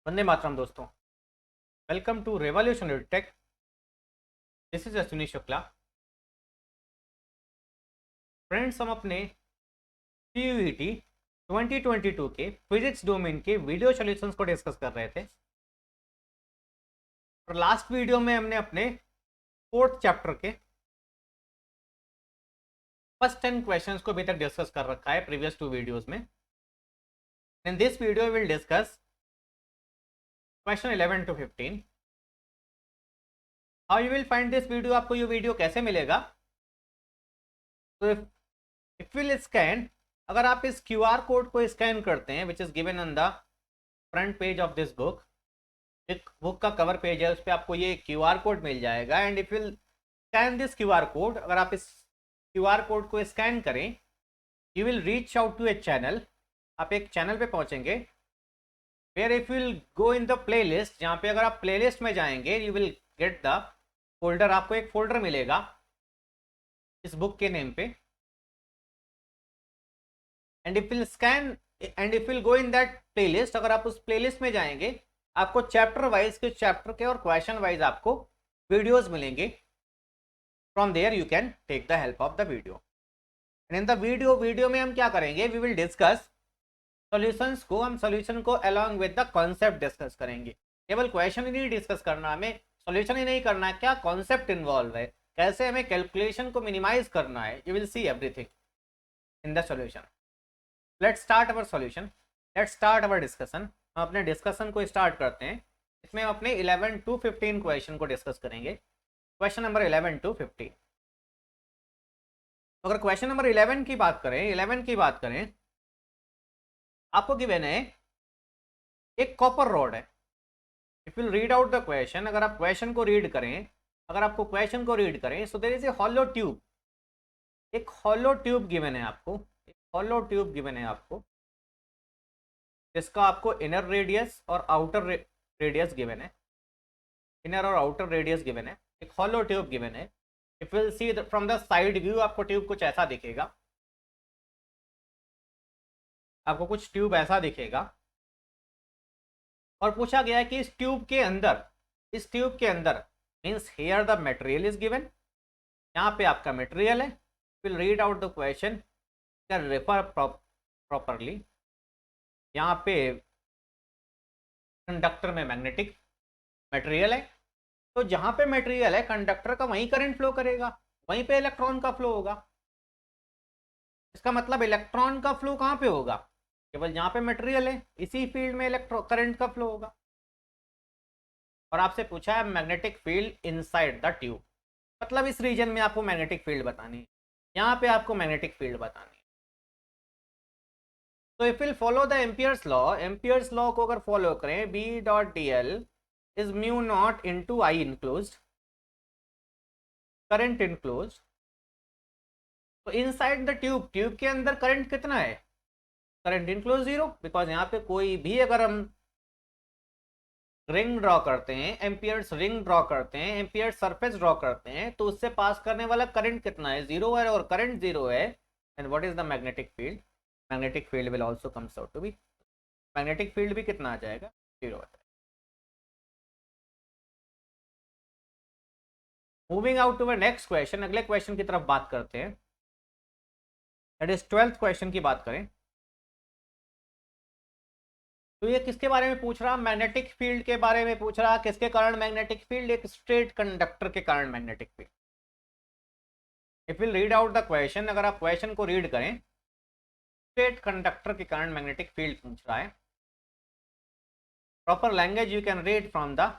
वंदे मातरम दोस्तों। Welcome to revolutionary tech. This is Ashwini Shukla. Friends, हम अपने CUET 2022 के फिजिक्स डोमेन के वीडियो सॉल्यूशंस को डिस्कस कर रहे थे और लास्ट वीडियो में हमने अपने फोर्थ चैप्टर के फर्स्ट 10 क्वेश्चंस को अभी तक डिस्कस कर रखा है प्रीवियस 2 वीडियोस में। In this video will discuss question 11 to 15। How you will find this video? आपको ये वीडियो कैसे मिलेगा? तो इफ विल स्कैन, अगर आप इस QR कोड को स्कैन करते हैं which is given on the front page of this book, एक बुक का कवर पेज है, उस पर आपको ये QR कोड मिल जाएगा। And if will scan this QR code, अगर आप इस QR कोड को स्कैन करें, you will reach out to a channel. आप एक चैनल पे पहुंचेंगे where if will go in the playlist, जहाँ पे अगर आप प्ले लिस्ट में जाएंगे you will get the folder. आपको एक फोल्डर मिलेगा इस बुक के नेम पे। And if will scan and if will go in that play list, अगर आप उस प्ले लिस्ट में जाएंगे आपको चैप्टर वाइज के चैप्टर के और क्वेश्चन वाइज आपको वीडियोस मिलेंगे। From there you can take the help of the video. And in the video में हम क्या करेंगे? वी विल डिस्कस सॉल्यूशंस को। हम सॉल्यूशन को along with the concept discuss करेंगे। केवल क्वेश्चन ही नहीं डिस्कस करना, हमें सॉल्यूशन ही नहीं करना है, क्या कॉन्सेप्ट इन्वॉल्व है, कैसे हमें कैलकुलेशन को मिनिमाइज करना है। You will see everything in the solution. Let's start our solution, let's start our discussion. हम अपने डिस्कशन को स्टार्ट करते हैं। इसमें हम अपने 11 to 15 क्वेश्चन को डिस्कस करेंगे। Question number 11 to 15। अगर क्वेश्चन नंबर 11 की बात करें, आपको गिवन है एक कॉपर रॉड है। If will read out the question, अगर आप क्वेश्चन को रीड करें, so there is a hollow tube. एक हॉलो ट्यूब गिवन है आपको, जिसका आपको इनर रेडियस और आउटर रेडियस गिवन है। एक हॉलो ट्यूब गिवन है। If will see from the side view, आपको ट्यूब कुछ ऐसा दिखेगा, और पूछा गया है कि इस ट्यूब के अंदर means here the material is given. यहाँ पे आपका मटेरियल है। Will read out the question, can refer properly. यहाँ पे कंडक्टर में मैग्नेटिक मटेरियल है, तो जहाँ पे मटेरियल है कंडक्टर का वहीं करंट फ्लो करेगा, वहीं पे इलेक्ट्रॉन का फ्लो होगा। इसका मतलब इलेक्ट्रॉन का फ्लो कहाँ पे होगा? केवल जहाँ पे मटेरियल है, इसी फील्ड में करंट का फ्लो होगा। और आपसे पूछा है magnetic field inside the tube, मतलब इस रीजन में आपको मैग्नेटिक फील्ड बतानी है, यहाँ पे आपको मैग्नेटिक फील्ड बतानी है। तो if will follow the Ampere's law को अगर फॉलो करें, B.dl is mu not into I enclosed, current enclosed. तो इनसाइड द ट्यूब के अंदर करंट कितना है? करंट इनक्लोज 0, बिकॉज यहाँ पे कोई भी अगर हम रिंग ड्रॉ करते हैं, एम्पियर्स रिंग ड्रॉ करते हैं, एम्पियर्स सरफेस ड्रॉ करते हैं, तो उससे पास करने वाला करंट कितना है? 0 है, और करंट 0 है। And what is the magnetic field? Magnetic field will also comes out to be, magnetic field भी कितना आ जाएगा? 0 आता है। Moving out to next question, अगले क्वेश्चन की तरफ बात करते हैं। दैट इज 12th क्वेश्चन की बात करें तो ये किसके बारे में पूछ रहा? मैग्नेटिक फील्ड के बारे में पूछ रहा। किसके कारण मैग्नेटिक फील्ड? एक स्ट्रेट कंडक्टर के कारण magnetic field. If will read out the question, अगर आप क्वेश्चन को रीड करें, स्ट्रेट कंडक्टर के कारण मैग्नेटिक फील्ड पूछ रहा है। Proper language you can read from the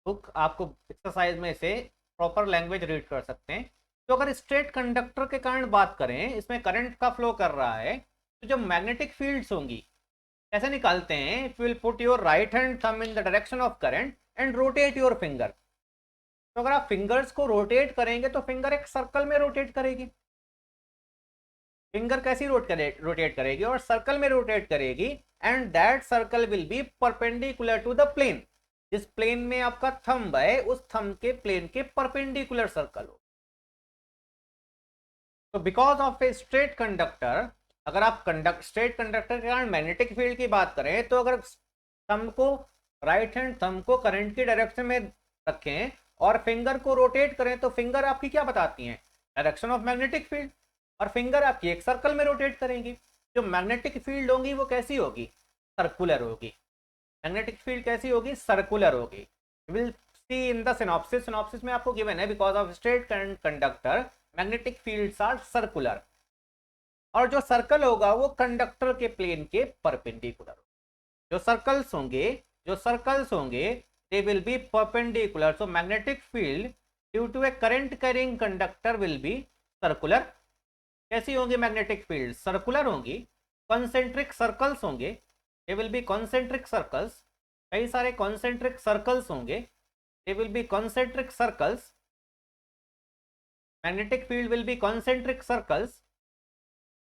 book. आपको एक्सरसाइज में से प्रॉपर लैंग्वेज रीड कर सकते हैं। तो अगर स्ट्रेट कंडक्टर के कारण बात करें, इसमें करंट का फ्लो कर रहा है, तो जो मैग्नेटिक फील्ड्स होंगी कैसे निकालते हैं? If will put your right hand thumb in the direction of current and rotate your finger. तो अगर आप फिंगर्स को रोटेट करेंगे तो फिंगर एक सर्कल में रोटेट करेगी। फिंगर कैसी रोटेट करेगी? और सर्कल में रोटेट करेगी। And that circle will be perpendicular to the plane. जिस प्लेन में आपका थंब है, उस थंब के प्लेन के परपेंडिकुलर सर्कल हो। तो because of a straight conductor, अगर आप स्ट्रेट कंडक्टर के कारण मैग्नेटिक फील्ड की बात करें तो अगर थंब को राइट हैंड थंब को करंट की डायरेक्शन में रखें और फिंगर को रोटेट करें तो फिंगर आपकी क्या बताती हैं, डायरेक्शन ऑफ मैग्नेटिक फील्ड, और फिंगर आपकी एक सर्कल में रोटेट करेंगी। जो मैग्नेटिक फील्ड होगी वो कैसी होगी, सर्कुलर होगी। मैग्नेटिक फील्ड कैसी होगी, सर्कुलर होगी। Will see in the synopsis, synopsis में आपको गिवन है because of straight current conductor magnetic fields are circular, और जो सर्कल होगा वो कंडक्टर के प्लेन के परपेंडिकुलर। जो सर्कल्स होंगे they will be perpendicular, so magnetic field due to a current carrying conductor will be circular। कैसी होंगी मैग्नेटिक फील्ड, सर्कुलर होंगी। कॉन्सेंट्रिक सर्कल्स होंगे, they will be concentric circles, कई सारे कॉन्सेंट्रिक सर्कल्स होंगे, they will be concentric circles. Magnetic field will be concentric circles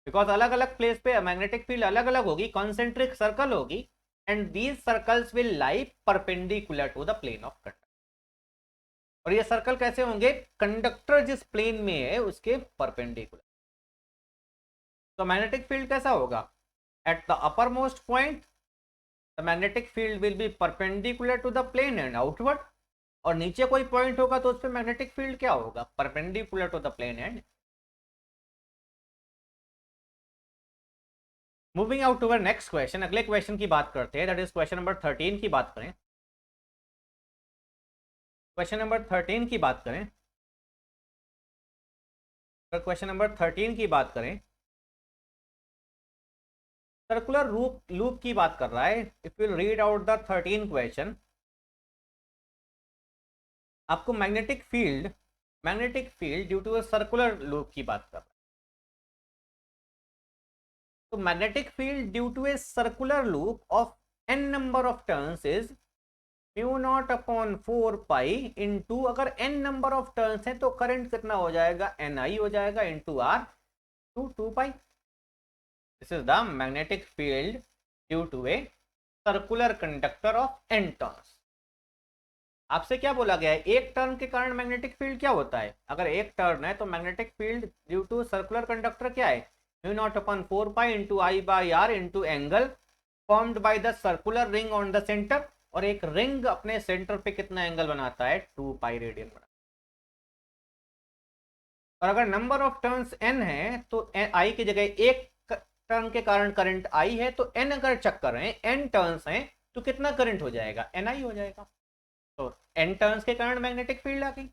because अलग अलग place पे मैग्नेटिक फील्ड अलग अलग होगी, कॉन्सेंट्रिक सर्कल होगी, and these circles will lie perpendicular to the plane of conductor. और ये सर्कल कैसे होंगे, कंडक्टर जिस प्लेन में है उसके परपेंडिकुलर। तो मैग्नेटिक फील्ड कैसा होगा, at the uppermost point the magnetic field will be perpendicular to the plane and outward, और नीचे कोई पॉइंट होगा तो उस पर मैग्नेटिक फील्ड क्या होगा, perpendicular to the plane and. Moving out to next question, अगले क्वेश्चन की बात करते हैं, दैट इज क्वेश्चन नंबर 13 की बात करें। क्वेश्चन नंबर 13 की बात करें, अगर क्वेश्चन नंबर 13 की बात करें, सर्कुलर लूप की बात कर रहा है। If you read out the 13 question, आपको magnetic field due to a circular loop की बात कर रहा है। तो magnetic field due to a circular loop of n number of turns is mu not upon 4 pi into, अगर n number of turns हैं तो करंट कितना हो जाएगा, Ni हो जाएगा इंटू आर टू 2 पाई। This is the magnetic field due to a circular conductor of n turns. आपसे क्या बोला गया है, एक टर्न के कारण मैग्नेटिक फील्ड क्या होता है, अगर एक टर्न है तो magnetic field due to circular conductor क्या है, mu not upon 4 pi into I by R into angle formed by the circular ring on the center, और एक रिंग अपने सेंटर पे कितना एंगल बनाता है, 2 पाई रेडियन बनाता है। और अगर नंबर ऑफ टर्न्स n है तो आई की जगह एक टर्न के कारण करंट आई है, तो n अगर चक्कर है, n टर्न्स हैं तो कितना करंट हो जाएगा, Ni हो जाएगा। तो n टर्न्स के कारण मैग्नेटिक फील्ड आ गई,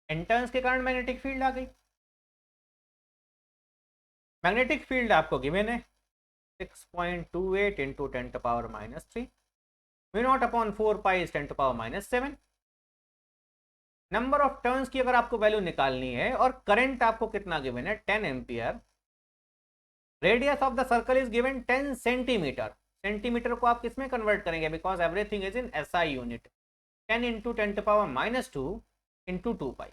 n टर्न्स के कारण मैग्नेटिक फील्ड आ गई। मैग्नेटिक फील्ड आपको गिवन है 6.28 into 10 to power -3, mu not upon 4 pi is 10 to power -7। Number of turns की अगर आपको वैल्यू निकालनी है, और करंट आपको कितना गिवन है, 10 ampere. Radius of the circle is given 10 centimetre. Centimetre को आप किसमें कन्वर्ट करेंगे, because everything is in SI unit. 10 into 10 to power -2 into 2 pi,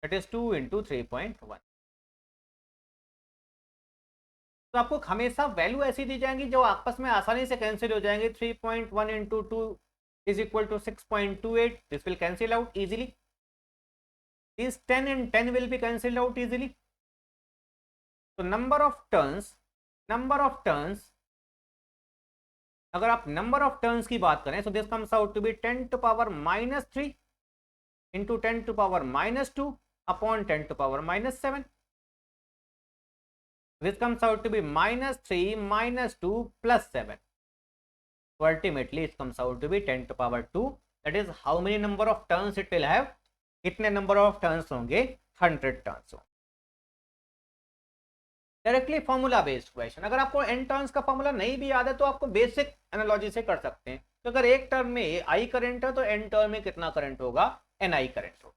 that is 2 into 3.1। तो आपको हमेशा वैल्यू ऐसी दी जाएंगी जो आपस में आसानी से कैंसिल हो जाएंगे। 3.1 into 2 is equal to 6.28. This will cancel out easily. These 10 and 10 will be cancelled out easily. So number of turns, अगर आप number of turns की बात करें, so this comes out to be 10 to power -3 into 10 to power -2 upon 10 to power -7. This comes out to be -3 -2 plus 7. So ultimately it comes out to be 10 to power 2. That is how many number of turns it will have, कितने number of turns होंगे, 100 turns होंगे। Directly formula based question, अगर आपको n turns का formula नहीं भी याद है तो आपको बेसिक एनालॉजी से कर सकते हैं। तो अगर एक टर्न में I करंट है तो n टर्न में कितना करंट होगा, Ni करंट होगा।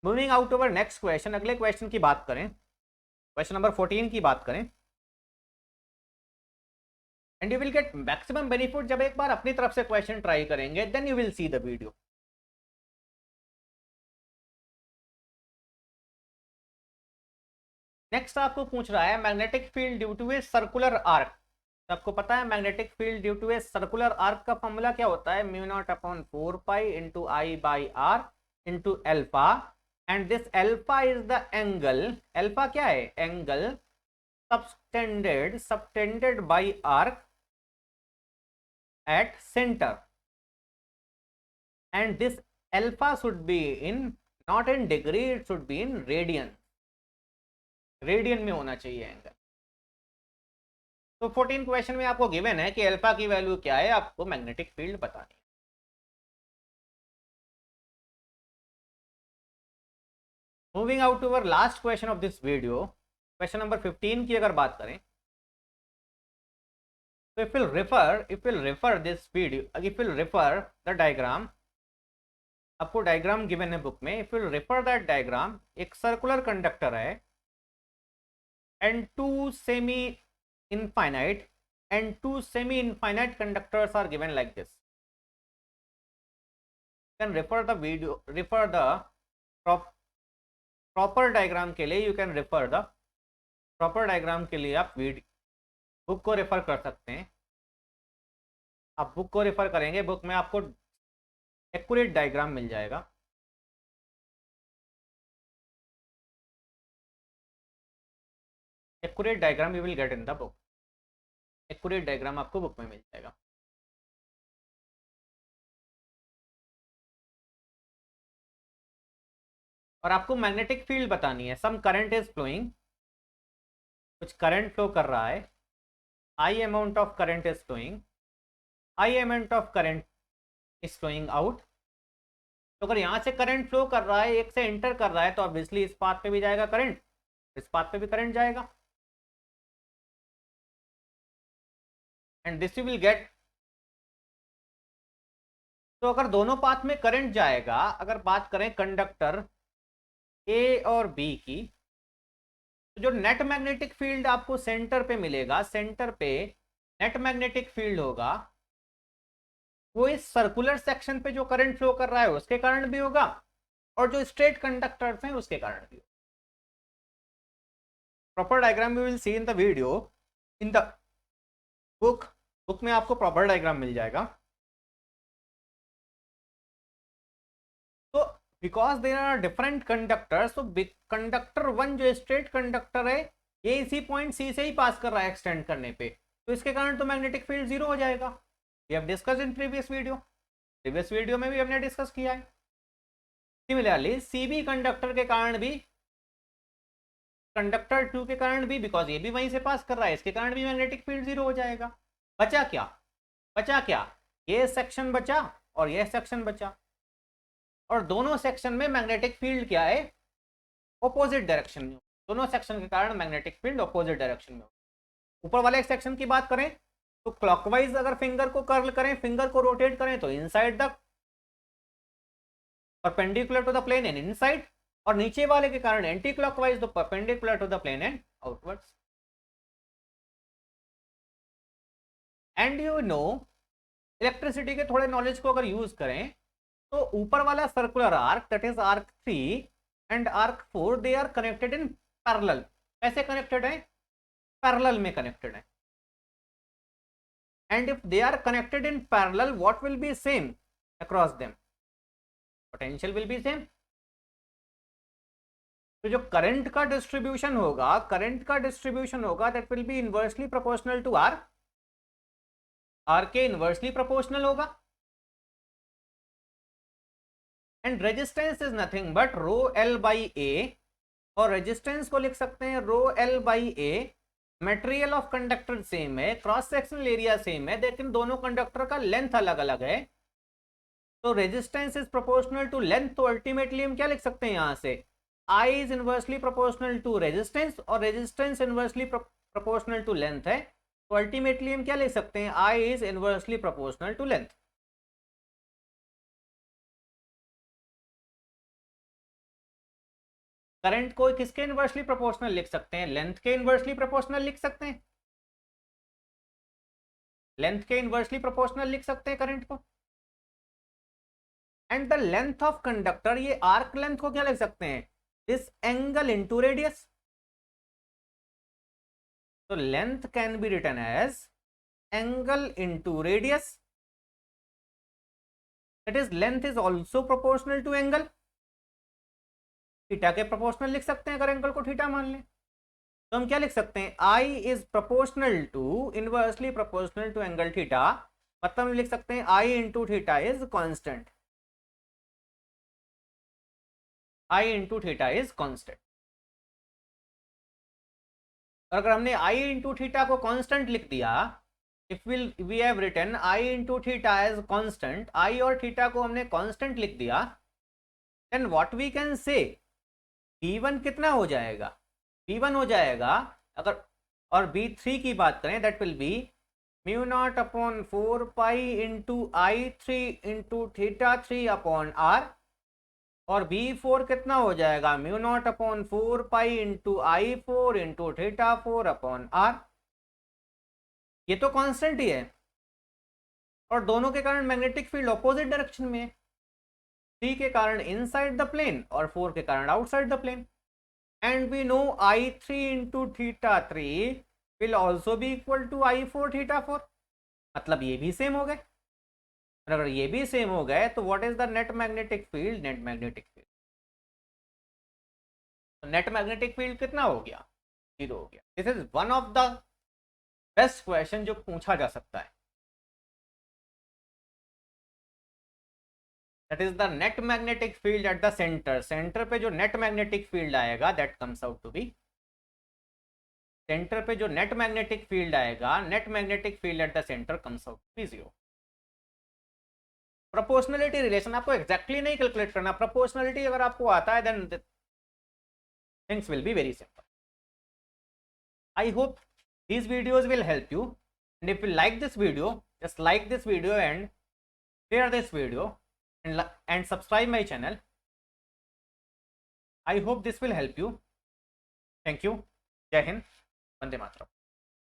Moving out over next question, अगले क्वेश्चन की बात करें, क्वेश्चन नंबर 14 की बात करें। And you will get maximum benefit जब एक बार अपनी तरफ से क्वेश्चन ट्राई करेंगे, then you will see the video. Next आपको पूछ रहा है magnetic field due to a circular arc. तो आपको पता है magnetic field due to a circular arc का फॉर्मूला क्या होता है, mu not upon 4 pi into I by R into alpha and this alpha is the angle, alpha क्या है, angle subtended by arc at center, and this alpha should be in not in degree, it should be in radian, radian में होना चाहिए angle. तो 14 question में आपको given है कि अल्फा की वैल्यू क्या है, आपको मैग्नेटिक फील्ड बतानी है। Moving out to our last question of this video, question number 15 की अगर बात करें, तो if we'll refer this video, if we'll refer the diagram, आपको डायग्राम गिवन है बुक में, if we'll refer that diagram, एक सर्कुलर कंडक्टर है and two semi infinite conductors are given like this. You can refer the video, refer the proper diagram के लिए, you can refer the proper diagram के लिए आप book को refer कर सकते हैं। आप बुक को रेफर करेंगे, बुक में आपको एक्यूरेट डायग्राम मिल जाएगा। Accurate diagram you will get in the book, accurate diagram आपको बुक में मिल जाएगा। और आपको मैग्नेटिक फील्ड बतानी है। सम करंट इज फ्लोइंग, कुछ करंट फ्लो कर रहा है, I amount of current is flowing, I amount of current is flowing out. तो अगर यहाँ से करंट फ्लो कर रहा है, एक से एंटर कर रहा है, तो ऑब्वियसली इस पाथ पे भी जाएगा करंट, इस पाथ पे भी करंट जाएगा, and this you will gate. तो अगर दोनों पाथ में करंट जाएगा, अगर बात करें कंडक्टर ए और बी की, तो जो नेट मैग्नेटिक फील्ड आपको सेंटर पे मिलेगा, सेंटर पे नेट मैग्नेटिक फील्ड होगा, वो इस सर्कुलर सेक्शन पे जो करंट फ्लो कर रहा है उसके कारण भी होगा, और जो स्ट्रेट कंडक्टर्स हैं उसके कारण भी होगा। Proper diagram we will see in the video, in the book में आपको प्रॉपर डायग्राम मिल जाएगा। तो because there are different conductors, तो कंडक्टर 1 जो स्ट्रेट कंडक्टर है, ये इसी पॉइंट सी से ही पास कर रहा है एक्सटेंड करने पे, तो इसके कारण तो मैग्नेटिक फील्ड जीरो हो जाएगा। We have discussed in previous video में भी हमने डिस्कस किया है। सिमिलरली सीबी कंडक्टर के कारण भी, कंडक्टर 2 के कारण भी, बिकॉज ये भी वहीं से पास कर रहा है, इसके कारण भी मैग्नेटिक फील्ड जीरो हो जाएगा। बचा क्या, ये सेक्शन बचा और ये सेक्शन बचा, और दोनों सेक्शन में मैग्नेटिक फील्ड क्या है, ऑपोजिट डायरेक्शन में। दोनों सेक्शन के कारण मैग्नेटिक फील्ड ऑपोजिट डायरेक्शन में। ऊपर वाले सेक्शन की बात करें तो क्लॉकवाइज अगर फिंगर को कर्ल करें, फिंगर को रोटेट करें, तो inside the perpendicular to the plane and inside, और नीचे वाले के कारण एंटी क्लॉकवाइज तो perpendicular to the plane and outwards. And you know, electricity के थोड़े नॉलेज को अगर यूज करें, तो ऊपर वाला circular arc, that is arc 3 and arc 4, they are connected in parallel. कैसे कनेक्टेड है, पैरेलल में कनेक्टेड है। And if they are connected in parallel, what will be same across them, potential will be same. तो जो current का distribution होगा, that will be inversely proportional to R, R के inversely proportional होगा। And resistance is nothing but rho L by A, और resistance को लिख सकते हैं रो L by A. Material of conductor same है, क्रॉस सेक्शनल एरिया सेम है, लेकिन दोनों कंडक्टर का लेंथ अलग अलग है। तो resistance is proportional to length, तो अल्टीमेटली हम क्या लिख सकते हैं यहां से, I is inversely proportional to resistance, और resistance inversely proportional to length है, तो अल्टीमेटली हम क्या लिख सकते हैं, I is inversely proportional to length. Current को किसके इनवर्सली प्रोपोर्शनल लिख सकते हैं, लेंथ के इनवर्सली प्रोपोर्शनल लिख सकते हैं, लेंथ के इनवर्सली प्रोपोर्शनल लिख सकते हैं करंट को। And the length of conductor, ये आर्क लेंथ को क्या लिख सकते हैं, दिस एंगल इनटू रेडियस। तो length can be written as angle into radius, that is length is also proportional to angle. Theta के प्रोपोर्शनल लिख सकते हैं अगर एंगल को थीटा मान लें। तो हम क्या लिख सकते हैं, I is proportional to, inversely proportional to angle theta, मतलब हम लिख सकते हैं I into theta is constant, I into theta is constant. अगर हमने आई इंटू थीटा को कॉन्स्टेंट लिख दिया, if we have written I into theta as constant, I और थीटा को हमने कॉन्स्टेंट लिख दिया, then what we can say b1 कितना हो जाएगा, b1 हो जाएगा अगर, और b3 की बात करें that will be mu not upon 4 pi into I three into theta 3 upon R, और b4 कितना हो जाएगा, mu not upon 4 pi into I 4 into theta 4 upon R. ये तो कांस्टेंट ही है और दोनों के कारण मैग्नेटिक फील्ड ऑपोजिट डायरेक्शन में है, 3 के कारण इनसाइड द प्लेन और 4 के कारण outside the plane, and we know I3 into theta 3 will also be equal to I4 theta 4, मतलब ये भी सेम हो गए। और अगर ये भी सेम हो गए तो what is the net magnetic field, net magnetic field, तो नेट मैग्नेटिक फील्ड कितना हो गया, 0 हो गया। This is one of the best question जो पूछा जा सकता है, that is the net magnetic field at the center, center पे जो नेट मैग्नेटिक फील्ड आएगा that comes out to be, center पे जो नेट मैग्नेटिक फील्ड आएगा, net magnetic field at the center comes out to be 0। Proportionality relation आपको exactly नहीं calculate करना, proportionality अगर आपको आता है then things will be very simple. I hope these videos will help you, and if you like this video, just like this video and share this video and subscribe my channel. I hope this will help you. Thank you. Jai Hind. Vande Mataram.